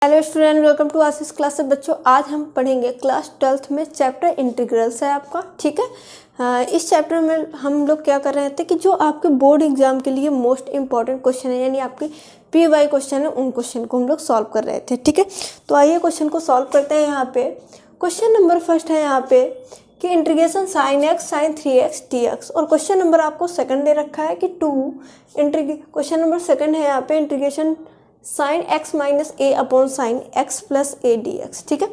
Hello student, welcome to Ashish classes. बच्चों, आज हम पढ़ेंगे क्लास 12th में चैप्टर इंटीग्रल्स है आपका। ठीक है, इस चैप्टर में हम लोग क्या कर रहे थे कि जो आपके बोर्ड एग्जाम के लिए मोस्ट इंपॉर्टेंट क्वेश्चन है, यानी आपके PY क्वेश्चन है, उन क्वेश्चन को हम लोग सॉल्व कर रहे थे। ठीक है, तो आइए क्वेश्चन को सॉल्व करते हैं। यहाँ पे क्वेश्चन नंबर फर्स्ट है यहाँ पे कि integration sine x sine 3x dx, और क्वेश्चन नंबर आपको सेकंड दे रखा है कि क्वेश्चन नंबर सेकंड है यहाँ पे integration sine x minus a upon sine x plus a d x. ठीक है,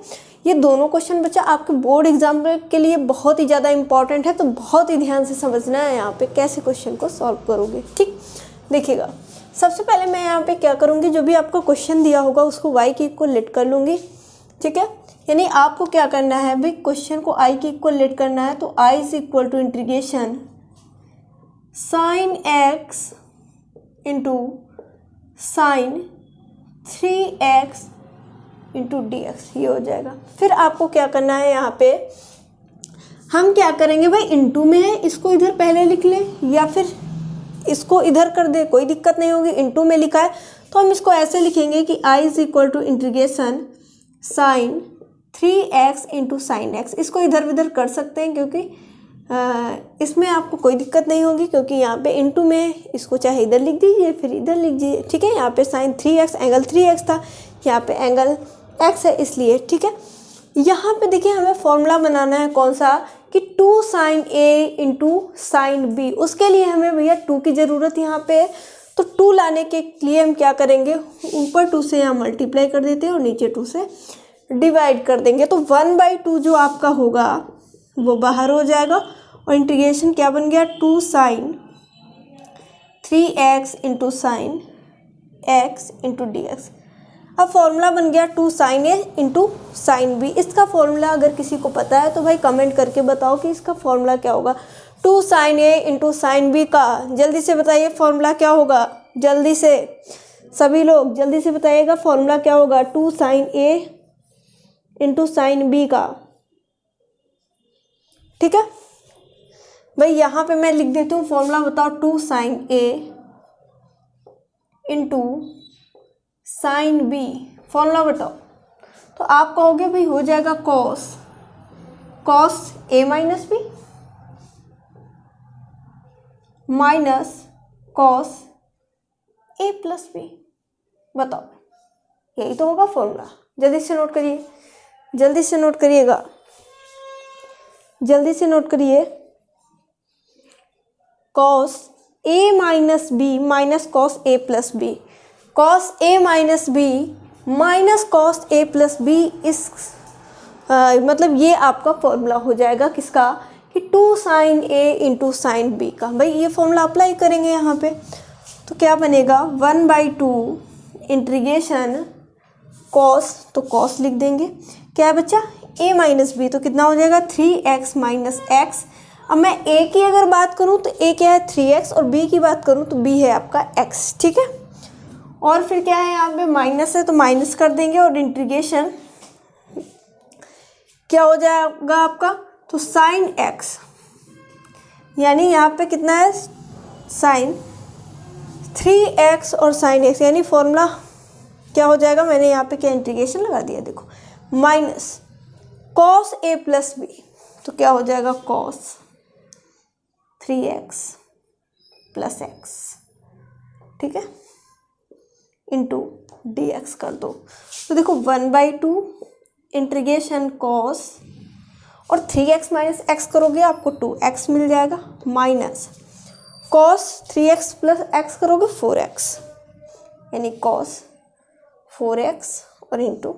ये दोनों क्वेश्चन बच्चा आपके बोर्ड एग्जाम के लिए बहुत ही ज़्यादा इंपॉर्टेंट है, तो बहुत ही ध्यान से समझना है यहाँ पे कैसे क्वेश्चन को सॉल्व करोगे। ठीक, देखिएगा, सबसे पहले मैं यहाँ पे क्या करूँगी, जो भी आपको क्वेश्चन दिया होगा उसको y की इक्वल लेट कर लूँगी। ठीक है, यानी आपको क्या करना है भाई, क्वेश्चन को i की इक्वल लेट करना है, तो i is equal to integration sine x into sine 3x into d x, ये हो जाएगा। फिर आपको क्या करना है, यहाँ पे हम क्या करेंगे भाई, इंटू में है, इसको इधर पहले लिख लें या फिर इसको इधर कर दे, कोई दिक्कत नहीं होगी। इंटू में लिखा है तो हम इसको ऐसे लिखेंगे कि i is equal to integration sine 3x into sine x. इसको इधर उधर कर सकते हैं क्योंकि इसमें आपको कोई दिक्कत नहीं होगी, क्योंकि यहाँ पे इंटू में इसको चाहे इधर लिख दीजिए फिर इधर लिख दीजिए। ठीक है, यहाँ पे साइन 3x एंगल 3x था, यहाँ पे एंगल x है इसलिए। ठीक है, यहाँ पे देखिए हमें फॉर्मूला बनाना है कौन सा, कि 2 sine a into sine b। उसके लिए हमें भैया 2 की ज़रूरत यहाँ पे है, तो 2 लाने के लिए हम क्या करेंगे, ऊपर 2 से यहाँ मल्टीप्लाई कर देते हैं और नीचे 2 से डिवाइड कर देंगे, तो 1/2 जो आपका होगा वो बाहर हो जाएगा और इंटीग्रेशन क्या बन गया, 2 sine 3x into sine x into d x. अब फॉर्मूला बन गया 2 sine a into sine b। इसका फॉर्मूला अगर किसी को पता है तो भाई कमेंट करके बताओ कि इसका फॉर्मूला क्या होगा। 2 sine a into sine b का जल्दी से बताइए फॉर्मूला क्या होगा, जल्दी से सभी लोग जल्दी से बताइएगा फॉर्मूला क्या होगा 2 sine a into sine b का। ठीक है भाई, यहाँ पे मैं लिख देती हूँ फॉर्मूला, बताओ 2 sine a into sine b, formula बताओ। तो आप कहोगे भाई हो जाएगा cos a minus b minus cos a plus b। बताओ, यही तो होगा फॉर्मूला। जल्दी से नोट करिए, जल्दी से नोट करिएगा, जल्दी से नोट करिए। Cos a minus b minus cos a plus b, cos a minus b minus cos a plus b, इस मतलब ये आपका फॉर्मूला हो जाएगा किसका, कि 2 sine a into sine b का। भाई ये फॉर्मूला अप्लाई करेंगे यहाँ पे तो क्या बनेगा, 1/2 इंटीग्रेशन कॉस, तो कॉस लिख देंगे, क्या है बच्चा, a माइनस बी, तो कितना हो जाएगा 3x माइनस एक्स। अब मैं a की अगर बात करूँ तो a क्या है 3x, और b की बात करूँ तो b है आपका x। ठीक है, और फिर क्या है यहाँ पे माइनस है तो माइनस कर देंगे, और इंटीग्रेशन क्या हो जाएगा आपका, तो साइन x, यानी यहाँ पे कितना है साइन 3x और साइन x, यानी फॉर्मूला क्या हो जाएगा, मैंने यहाँ पे क्या इंटीग्रेशन लगा दिया, देखो, minus cos a plus b, तो क्या हो जाएगा कॉस 3x प्लस x। ठीक है, इंटू डी एक्स कर दो, तो देखो 1/2 इंटीग्रेशन कॉस, और 3x माइनस एक्स करोगे आपको 2x मिल जाएगा, minus cos 3x plus x करोगे 4x, यानी कॉस 4x और इंटू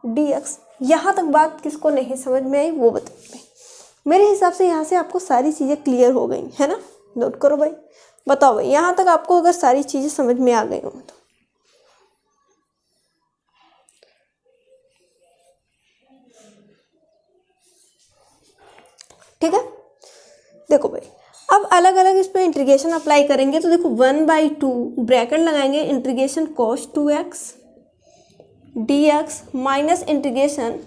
डी एक्स। यहाँ तक बात किसको नहीं समझ में आई वो बताइए। मेरे हिसाब से यहाँ से आपको सारी चीज़ें क्लियर हो गई है ना, नोट करो भाई, बताओ भाई यहाँ तक आपको अगर सारी चीज़ें समझ में आ गई हो तो। ठीक है, देखो भाई अब अलग अलग इस पर इंटीग्रेशन अप्लाई करेंगे, तो देखो 1/2 ब्रैकेट लगाएंगे, integration cos 2x dx minus integration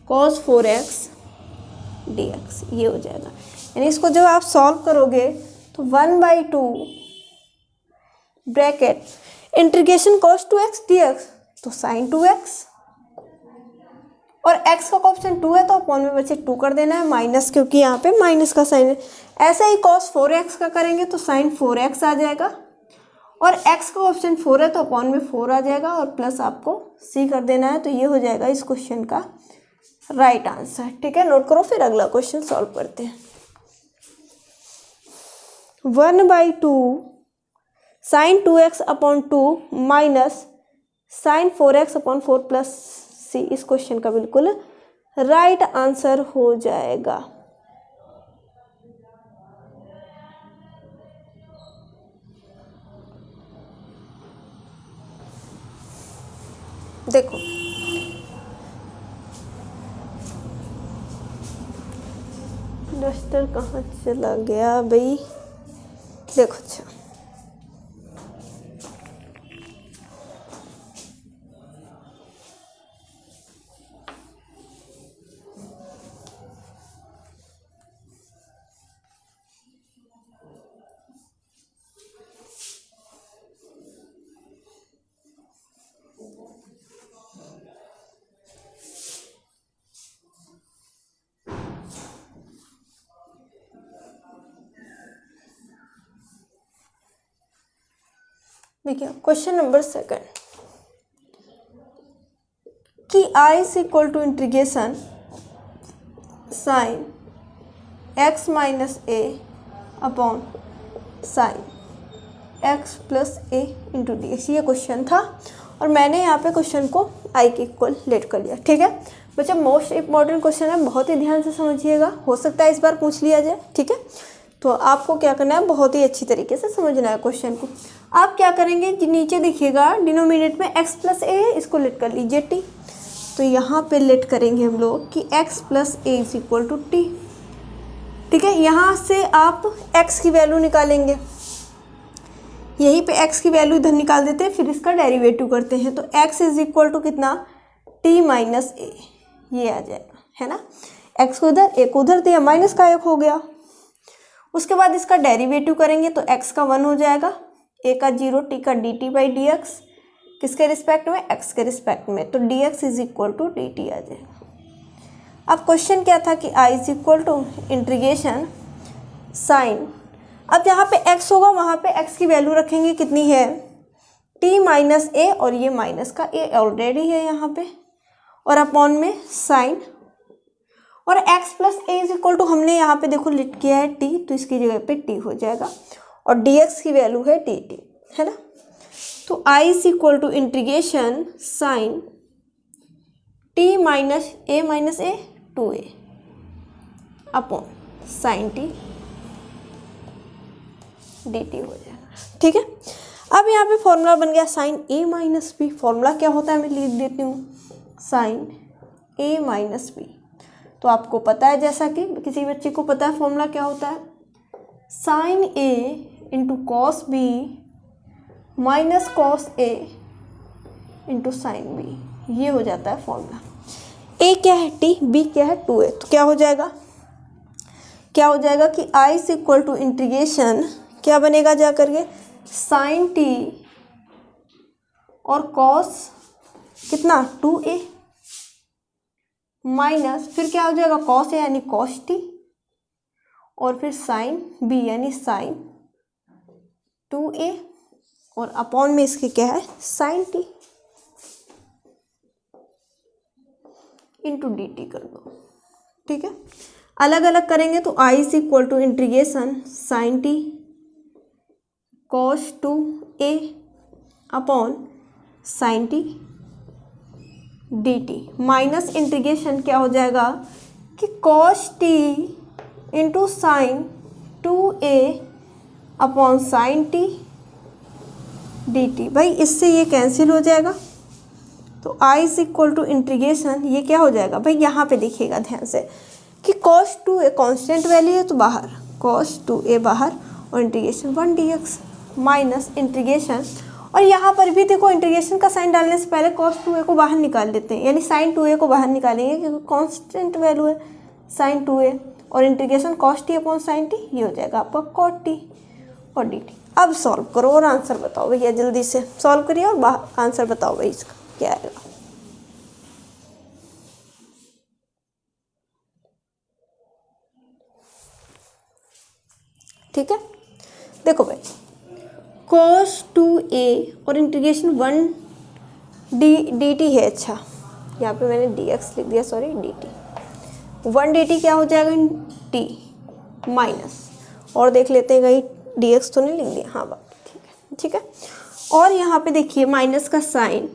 cos 4x dx, ये हो जाएगा। यानी इसको जब आप सॉल्व करोगे तो 1/2 bracket integration cos 2x dx, तो साइन 2x, और x का कोएफिशिएंट 2 है तो अपॉन में बचे 2 कर देना है माइनस, क्योंकि यहाँ पे माइनस का साइन है। ऐसे ही cos 4x का करेंगे तो साइन 4x आ जाएगा, और x का कोएफिशिएंट 4 है तो अपॉन में 4 आ जाएगा, और प्लस आपको c कर देना है। तो ये हो जाएगा इस क्वेश्चन का राइट आंसर। ठीक है, नोट करो, फिर अगला क्वेश्चन सॉल्व करते हैं। 1/2 sine 2x upon 2 minus sine 4x upon 4 plus C इस क्वेश्चन का बिल्कुल राइट आंसर हो जाएगा। देखो डस्टर कहाँ चला गया भाई, देखो अच्छा देखिए क्वेश्चन नंबर 2 कि I is equal to integration sine x minus a upon sine x plus a into d x, ये क्वेश्चन था और मैंने यहाँ पे क्वेश्चन को I के इक्वल लेट कर लिया। ठीक है बच्चा, मोस्ट इम्पॉर्टेंट क्वेश्चन है, बहुत ही ध्यान से समझिएगा, हो सकता है इस बार पूछ लिया जाए। ठीक है, तो आपको क्या करना है, बहुत ही अच्छी तरीके से समझना है क्वेश्चन को। आप क्या करेंगे, नीचे देखिएगा डिनोमिनेट में x प्लस ए है, इसको लेट कर लीजिए t। तो यहाँ पे लेट करेंगे हम लोग कि x plus a is equal to t. ठीक है, यहाँ से आप x की वैल्यू निकालेंगे, यहीं पे x की वैल्यू इधर निकाल देते हैं, फिर इसका डेरिवेटिव करते हैं। तो x इज इक्वल टू कितना, t माइनस ए, ये आ जाएगा, है ना। x को इधर, एक उधर दिया, माइनस का एक हो गया। उसके बाद इसका डेरिवेटिव करेंगे तो x का 1 हो जाएगा, a का 0, t का dt बाई डी एक्स, किसके रिस्पेक्ट में, x के रिस्पेक्ट में। तो dx is equal to dt आ जाएगा। अब क्वेश्चन क्या था कि I is equal to integration sine, अब जहाँ पे x होगा वहाँ पे x की वैल्यू रखेंगे, कितनी है, t माइनस ए, और ये माइनस का a ऑलरेडी है यहाँ पे, और अपॉन में साइन, और x plus a is equal to हमने यहाँ पे देखो लिट किया है t, तो इसकी जगह पे t हो जाएगा, और dx की वैल्यू है dt, है ना। तो I is equal to integration sine t minus a 2a upon sine t dt हो जाएगा। ठीक है, अब यहाँ पे फॉर्मूला बन गया sine a minus b. Formula क्या होता है मैं लिख देती हूँ, साइन a माइनस बी। तो आपको पता है, जैसा कि किसी बच्चे को पता है फॉर्मूला क्या होता है, sine a into cos b minus cos a into sine b, ये हो जाता है फॉर्मूला। a क्या है t, b क्या है 2a। तो क्या हो जाएगा, क्या हो जाएगा कि I is equal to integration, क्या बनेगा जा करके, साइन t और कॉस कितना 2a माइनस, फिर क्या हो जाएगा कॉस ए यानी कॉस टी, और फिर साइन बी यानी साइन 2a, और अपॉन में इसके क्या है sine t into d t कर दो। ठीक है, अलग अलग करेंगे तो I is equal to integration sine t cos 2a upon sine t d t, minus integration क्या हो जाएगा कि cos t into sine 2a upon sine t d t. भाई इससे ये कैंसिल हो जाएगा, तो I is equal to integration, ये क्या हो जाएगा भाई, यहाँ पे देखिएगा ध्यान से कि cos 2a कांस्टेंट वैल्यू है तो बाहर, cos 2a बाहर, और इंटीग्रेशन 1 dx माइनस इंटीग्रेशन, और यहाँ पर भी देखो इंटीग्रेशन का साइन डालने से पहले cos 2a को बाहर निकाल देते हैं, यानी साइन 2a को बाहर निकालेंगे क्योंकि कांस्टेंट वैल्यू है साइन 2a, और integration cos t upon sine t, ये हो जाएगा आपका cot t और dt। अब सॉल्व करो और आंसर बताओ भैया, जल्दी से सॉल्व करिए और आंसर बताओ भाई इसका। क्या आएगा। ठीक है, देखो भाई cos 2a और इंटीग्रेशन 1 dt है। अच्छा यहाँ पे मैंने dx लिख दिया, सॉरी dt। 1 dt क्या हो जाएगा t माइनस, और देख लेते हैं कहीं dx तो नहीं लिख दिया, हाँ बात ठीक है। ठीक है, और यहाँ पे देखिए माइनस का sign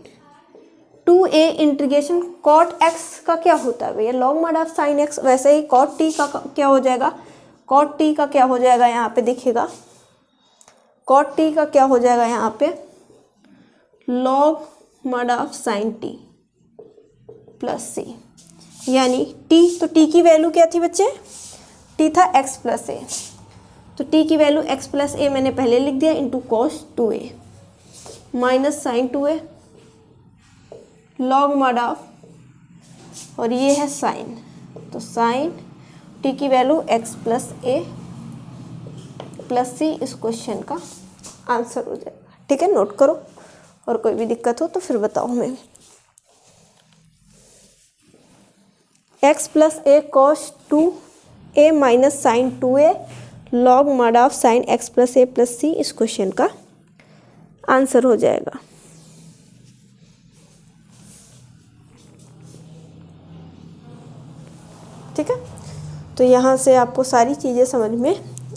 2a integration cot x का क्या होता है भैया, log mod of sine x। वैसे ही cot t का क्या हो जाएगा, cot t का क्या हो जाएगा, यहाँ पे देखिएगा cot t का क्या हो जाएगा यहाँ पे log mod of sine t plus c, यानी t, तो t की वैल्यू क्या थी बच्चे, t था x प्लस a, तो t की वैल्यू x प्लस a मैंने पहले लिख दिया into cos 2a minus sine 2a log mod of, और ये है साइन, तो साइन t की value x plus a plus c इस क्वेश्चन का आंसर हो जाएगा। ठीक है, नोट करो, और कोई भी दिक्कत हो तो फिर बताओ हमें। x plus a cos 2a minus sine 2a log mod of sine x plus a plus c इस क्वेश्चन का आंसर हो जाएगा। ठीक है, तो यहाँ से आपको सारी चीज़ें समझ में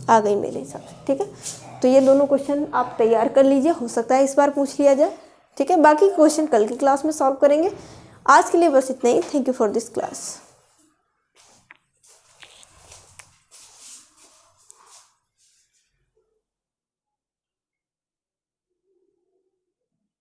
आ गई मेरे हिसाब से। ठीक है, तो ये दोनों क्वेश्चन आप तैयार कर लीजिए, हो सकता है इस बार पूछ लिया जाए। ठीक है, बाकी क्वेश्चन कल की क्लास में सॉल्व करेंगे। आज के लिए बस इतना ही। Thank you for this class.